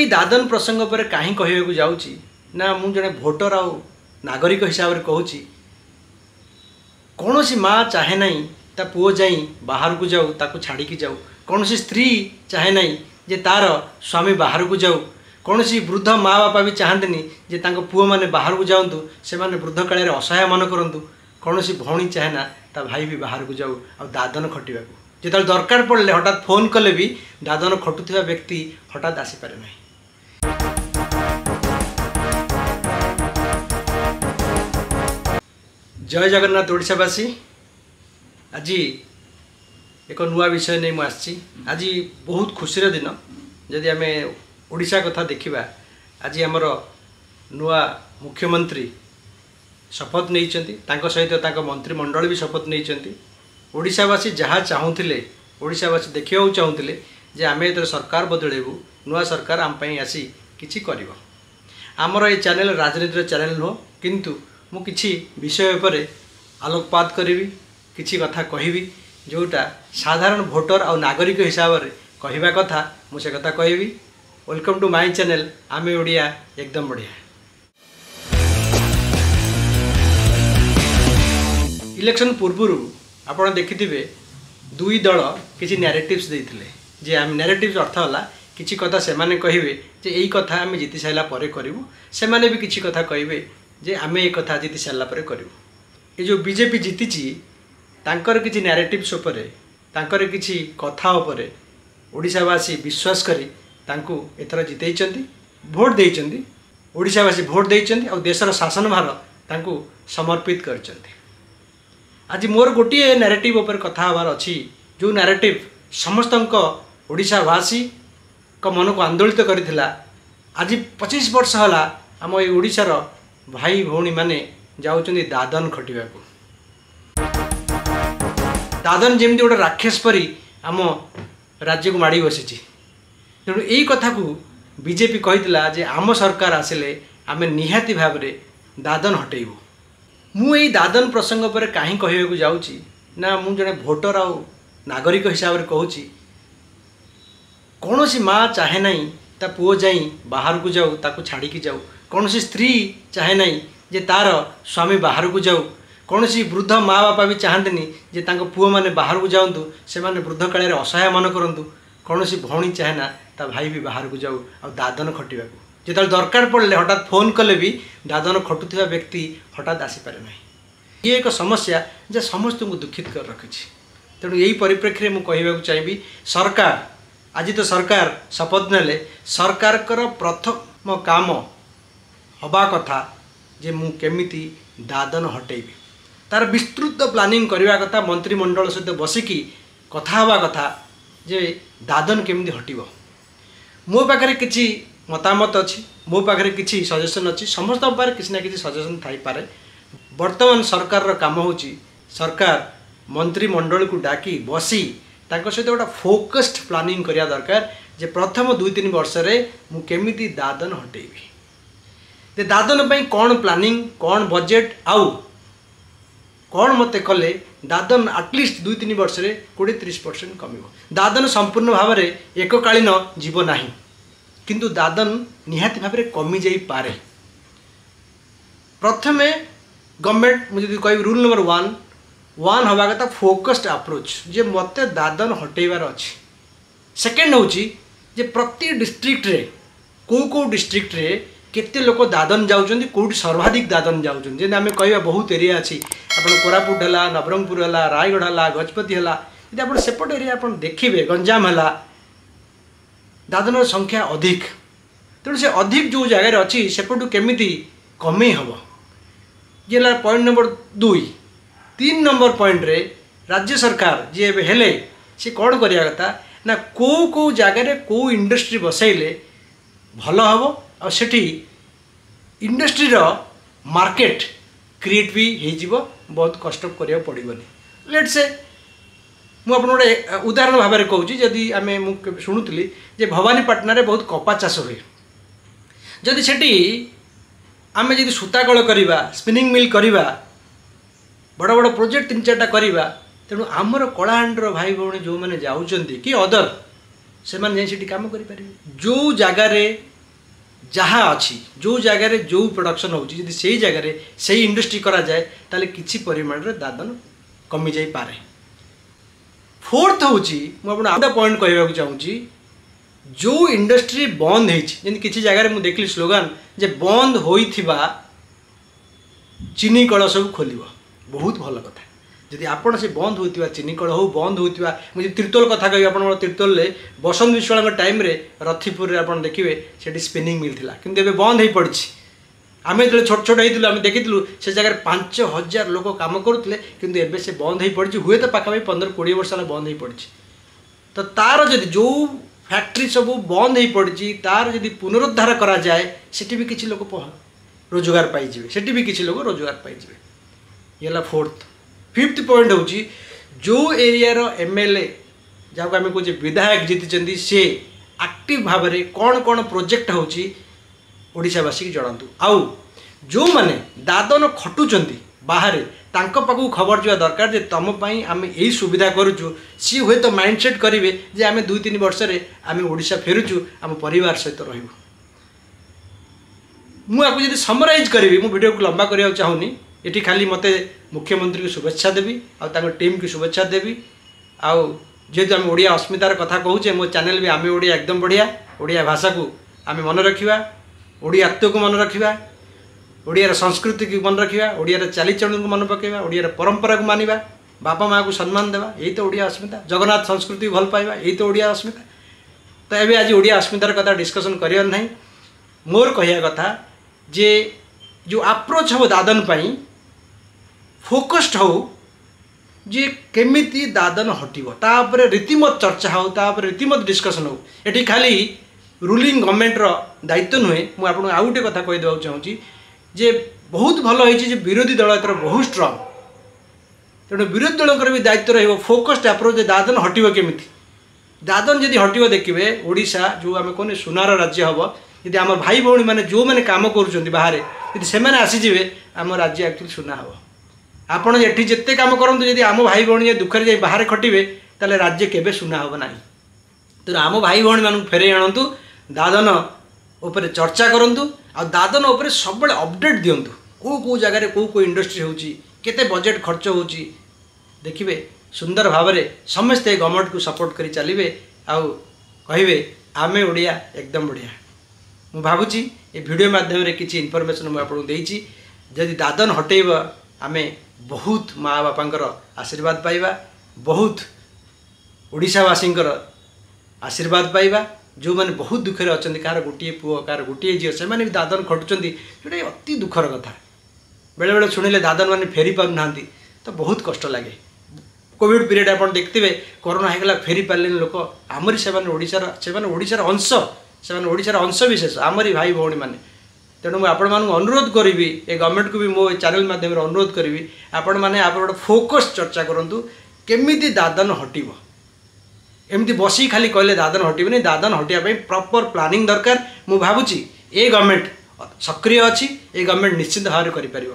दादन प्रसंग पर कहीं कहवाक जाऊँगी ना मु जड़े भोटर आ नागरिक हिसाब से कहूँ कौन सी माँ चाहे ना ता पुओ जाई बाहर को जाऊ ताको छाड़ी की जाऊ कौन सी स्त्री चाहे ना जे तार स्वामी बाहर को जाऊ कौन सी वृद्ध माँ बापा भी चाहते जे तांको पुओ माने बाहर को जाऊँ से माने वृद्ध काल असहाय मन करूँ कौन सी भौणी चाहे ना ता भाई भी बाहर को जाऊ आ दादन खटिबा जो दरकार पड़े हठात फोन कले भी दादन खटुवा व्यक्ति हठात आसीपे ना। जय जगन्नाथ ओडिशावासी आज एक नुआ विषय नहीं मुझे आज बहुत खुशीर दिन जदि आम ओडिशा कथा देखा आज आमर नुआ मुख्यमंत्री शपथ नहीं सहित मंत्रिमंडल भी शपथ नहीं ओडिशावासी जहाँ चाहूले ओडिशावासी देखा चाहूले जे आम ये सरकार बदलू नुआ सरकार आम आसी किछि करिवो आमर ये चैनल राजनीतिर चैनल नुह किंतु मु किछि विषय पर आलोकपात करी किछि कथा कहबी जोटा साधारण भोटर और नागरिक हिसाब से कहवा कथा मुझे कथा कहबी। वेलकम टू माय चैनल आमे ओडिया एकदम बढ़िया। इलेक्शन पूर्व आपड़ देखिथिबे दुई दल किछि नैरेटिव्स देथिले जे आम नैरेटिव्स अर्थ होला किछि कथा से माने कहिबे जे एई कथा आमे जीति साइला परे करिवु से माने भी किछि कथा कहिबे जे आमे ए कथा जीति सारा पर करूँ ये जो बीजेपी जीति तांकर किछि नैरेटिव्स उपरे तांकर किछि कथा उपरे ओडिशावासी विश्वास करी तांको एथर जितेइचंती भोट देइचंती ओडिशावासी भोट देइचंती और देशर शासन भार तांको समर्पित करचंती। आज मोर गोटे नैरेटिव उपर कथा हबार अछि जो नैरेटिव समस्तंक ओडिशावासी को मन को आंदोलित करथिला। आज 25 वर्ष होला आम ए ओडिशार भाई भौणी माने जाउचंदी दादन खटिबा को दादन जेमती गोटे राक्षस परी आम राज्य को माड़ी बसी तेणु यही कथा को बीजेपी कही जे आम सरकार आसिले आमे निहाती भाव रे दादन हटेबू। मु यही दादन प्रसंग पर कहीं कहवाक जाऊँगी ना मु जड़े भोटर आ नागरिक हिसाब से कहूँ कौन सी माँ चाहे ना ता पुओ जाई बाहर को जाऊ ताको छाड़ी की जाऊ कौन सी स्त्री चाहे ना जे तार स्वामी बाहर को जाऊ कौन सी वृद्ध माँ बापा भी चाहते जे तांको पुओ माने बाहर को जाऊँ से माने वृद्ध काल असहाय मन करूँ कौन सी भौणी चाहे ना ता भाई भी बाहर को जाऊ आ दादन खटिबा जो दरकार पड़े हठात फोन कले भी दादन खटुवा व्यक्ति हठात आसीपे ना। ये एक समस्या जे समस्त को दुखित कर रखी तेणु यही परिप्रेक्षी में कहवाक चाहिए सरकार आज तो सरकार शपथ नेले सरकार प्रथम काम हवा कथा जे मु केमिति दादन हटेबी तार विस्तृत प्लानिंग करवा कथा मंत्रिमंडल सहित बसिकी कथा हवा कथा जे दादन केमिति हटिबो। मो पाखरे किछि मतामत अच्छी मो पाखरे किछि सजेशन अच्छी समस्त पारे किसी ना किसी सजेशन थाई पारे। वर्तमान सरकार रो काम होची सरकार मंत्रिमंडल को डाकी बसी तांको सहित गोटा फोकस्ड प्लानिंग करिया दरकार जे प्रथम 2-3 वर्ष रे मु केमिति दादन हटेबी ते दादन पई कौन प्लानिंग कौन बजेट आउ कौन मते कले दादन एटलिस्ट 2-3 वर्ष रे 20-30% कमिबो। दादन संपूर्ण भाव रे एककालीन जीव नाही किंतु दादन निहाती भाव रे कमी जाई पारे। प्रथमे गवर्नमेंट मुझे कह रूल नंबर 1 हवा कथा फोकस्ड अप्रोच जे मते दादन हटेबार अच्छी। सेकेंड होची जे प्रति डिस्ट्रिक्ट रे को डिस्ट्रिक्ट रे केते लोक दादन जाउछन्ती कोठी सर्वाधिक दादन जाउछन्ती जे आमे कहबा बहुत एरिया अछि आपण कोरापुट हला नवरंगपुर हला रायगढ़ हला गजपति हला यदि आपण सेपट एरिया आपण देखिबे गंजाम हला दादन संख्या अधिक तेणु से अधिक जो जगह अच्छी सेपटू केमिति कमे हम ये पॉइंट नंबर 2। 3 नंबर पॉइंट रे राज्य सरकार जी हेले सी कौन करिया कथा ना को जगार को इंडस्ट्री बसैले भल हम और सेठी इंडस्ट्री रो मार्केट क्रिएट भी हो बहुत कष्ट करिया पड़ोनी। लेट से मुझे गोटे उदाहरण भाव में कहूँ जदि आम शुणुली जे भवानीपाटना रे बहुत कपा चाष हुए जदि सेठी आम जदि सूता कल करवा स्पिनिंग मिल करवा बड़ बड़ प्रोजेक्ट 3-4टा करवा तेणु आमर कलाहांडर भाई भौणी जो मैंने जाऊँच कि अदर से कम करें जो जगार जहाँ अच्छी जो जगार जो प्रोडक्शन होची यदि से जगार से इंडस्ट्री करा जाए ताले किछि परिमाण रे दादन कमी जाई पारे। फोर्थ होची मु आपन आउटा पॉइंट कहबा को चाहूची जो इंडस्ट्री बंद होईची जेन किछि जगार मु देखली स्लोगन जे बंद होईथिबा चीनी कल सब खोलिबो बहुत भल कथा। यदि आपण से बंद होता चीनी कल हो बंद होता मुझे तिर्तोल कथा कही आप तिर्तोल बसंत विश्वाल टाइम रे रथीपुर आप देखिए से स्पिनिंग मिल था कि बंद हो पड़ी आम जो छोट छोट होती आम देखी से जगह 5000 लोक कम करुले कि एबे से बंद हो पड़ी हुए तो पाखापाखि 15-20 वर्ष बंद हो पड़ी। तो तार जदि जो फैक्ट्री सब बंद हो पड़ी तार जदि पुनरुद्धार करा जाए सेठी भी किसी लोग रोजगार पाइबे सेठी भी किसी लोग रोजगार पाइबे। ये फोर्थ। फिफ्थ पॉइंट होची जो एरिया रो एमएलए जहाँ आम कहे विधायक जीति सी एक्टिव भाव में कौन कौन प्रोजेक्ट होची ओडिशावासी की जनातु आउ जो माने दादन खटुचंती बाहर तांको पाखु खबर जावा दरकार जे तुम पई आम यही सुविधा करूचु सी हुए तो माइंडसेट करेंगे जे आम 2-3 वर्ष आम ओडिशा फेरुचु आम परिवार सहित रहबु। मु आपको जब समराइज करी मु वीडियो को लंबा करने चाहूनी ये खाली मते मुख्यमंत्री को शुभेच्छा देवी आ टीम की शुभेच्छा देवी आउ जेहेतु आम ओडिया अस्मितार कथा कहूचे मो चैनल भी आम ओडिया एकदम बढ़िया ओडिया भाषा को आम मन रखा ओडियात्व को मन रखा ओडियार संस्कृति को मन रखा ओडियार चालीचलन को मन पकेबा ओडियार परंपरा को मानिबा बापा माँ को सम्मान देवा यही तो ओडिया अस्मिता जगन्नाथ संस्कृति भल पाइबा यही तो ओडिया अस्मिता। तो ये आज ओडिया अस्मितार कथा डिस्कसन करियर नहीं मोर कहया कथा जे जो अप्रोच हो दादन पाई फोकस्ड हो जे केमिति दादन हटिबो तापर रीतिमत चर्चा हो तापर रीतिमत डिस्कसन हो एटी खाली रूलिंग गवर्नमेंट रो दायित्व नुहे। मु आपन आउ गोटे कथा कहि देबा चाहूची जे बहुत भल होईची जे विरोधी दल एतर बहुत स्ट्रांग तेणु विरोधी दल भी दायित्व रहिबो फोकस्ड अप्रोच जे दादन हटिबो केमिति दादन जदि हटिबो देखिबे ओडिशा जो आमे कोने सुनार राज्य हबो यदि आम भाई भौणी मैंने जो मैंने काम कर बाहर यदि से आसीजे आम राज्य एक्चुअली सुना हम आपड़ ये जिते कम करूँ जब आम भाई भौणी दुखरे जाए बाहर खटिबे ताले राज्य केबे सुना हम ना। तेणु आम भाई भौणी मानू फेरे आणतु दादन उपर चर्चा करूँ आ दादन उपर सब अपडेट दिंतु कौ जगार कौ इंडस्ट्री होची केते बजेट खर्च होची देखिए सुंदर भाव में समस्ते गवर्नमेंट को सपोर्ट करी चलिए आउ कहे आमे ओडिया एकदम बढ़िया। मु भावुची ये वीडियो माध्यम किसी इनफॉरमेशन मुझे आपको देती जदि दादन हटेब आम बहुत माँ बापांकर आशीर्वाद पाइबा बहुत ओडिशावासी आशीर्वाद पाइबा जो मैंने बहुत दुखरे अच्छा कहार गोटे पुओ कहार गोटे झील से भी दादन खटुंट जोटा अति दुखर कथा बेले बेले शुणिले दादन मैंने फेरी पाना तो बहुत कष्ट लगे। कोविड पीरियड आप देखते कोरोना होगा फेरी पारे लोक आमरी से ओडिशार अंश से ओडिशार अंश विशेष आमरी भाई भौणी मैंने। तेणु मुझे आपण मानक अनुरोध करी ए गवर्नमेंट को भी मो चैनल माध्यम अनुरोध करी आपण मैंने आप फोकस चर्चा करूँ केमिति दादन हटिब एमती बसी खाली कहले दादन हटिबनी दादन हटिया प्रॉपर प्लानिंग दरकार। मु भावुची ए गवर्नमेंट सक्रिय अच्छी ए गवर्नमेंट निश्चित भाव में करें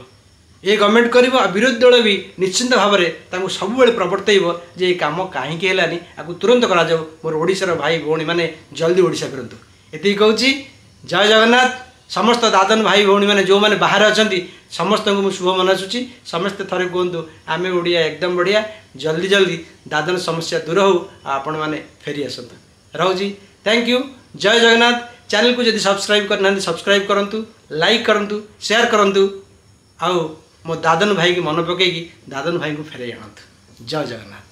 ये गवर्नमेंट कर विरोधी दल भी निश्चिंत भाव में सब प्रवर्तब जे ये कम कहीं है आपको तुरंत करा मोर ओडिशार भाई भौणी मैंने जल्दी ओडिशा फेरतु ये कहूँ। जय जगन्नाथ समस्त दादन भाई भौणी मैंने जो मैंने बाहर अच्छा समस्त को मुझे शुभ मनासुची समस्ते थरे कहतु आम ओडिया एकदम बढ़िया जल्दी जल्दी दादन समस्या दूर हो आपण मैंने फेरी आसतु रोजी थैंक यू। जय जगन्नाथ। चैनल को जब सब्सक्राइब करना सब्सक्राइब करूँ लाइक करूँ शेयर करूँ आउ मो दादन भाई की मन पकईकी दादन भाई को फेरे आणतु। जय जगन्नाथ।